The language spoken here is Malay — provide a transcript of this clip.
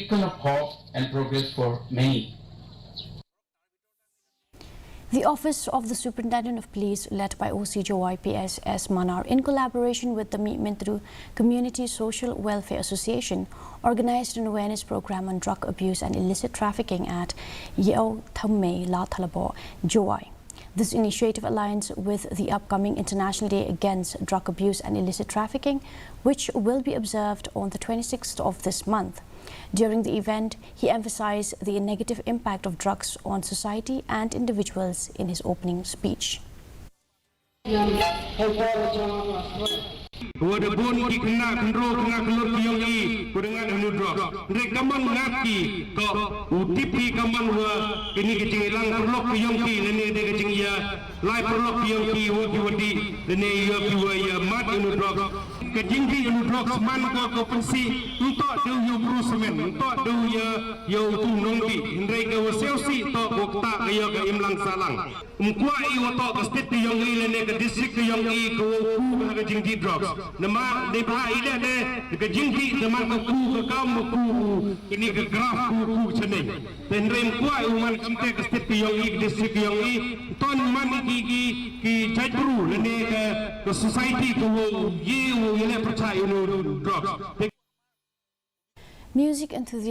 beacon of hope and progress for many. The Office of the Superintendent of Police, led by OC Joy PSS Manar, in collaboration with the Mitru Community Social Welfare Association, organized an awareness program on drug abuse and illicit trafficking at Yeo Thamme La Thalabo, Joy. This initiative aligns with the upcoming International Day Against Drug Abuse and Illicit Trafficking, which will be observed on the 26th of this month. During the event, he emphasized the negative impact of drugs on society and individuals in his opening speech. Wadabun ki kena kendro kena kelur kiyong i kudengan anu drop. Mereka kaman ngaki ko utipi kaman wa ini kecing ilang perlok kiyong ki nene de kecing ya lai perlok kiyong ki wa ki wadi nene ya ki wa ya mat anu drop. Kecing ki anu drop seman ko pensi untuk do yo brusemen untuk do yo tu nongki mereka wa selsi to bukta kaya ke imlang salang. Mkwa i wa to ke state kiyong i nene ke district kiyong i ko ku kecing di drop. Nama deba ida de ke jingki nama ku ke kaum ku ini ke graf ku ceneng tenrem kuai uman kamte ke state yong i district yong i ton man ki jajru ne ke society ko ye wo ile percaya no drugs. Music enthusiast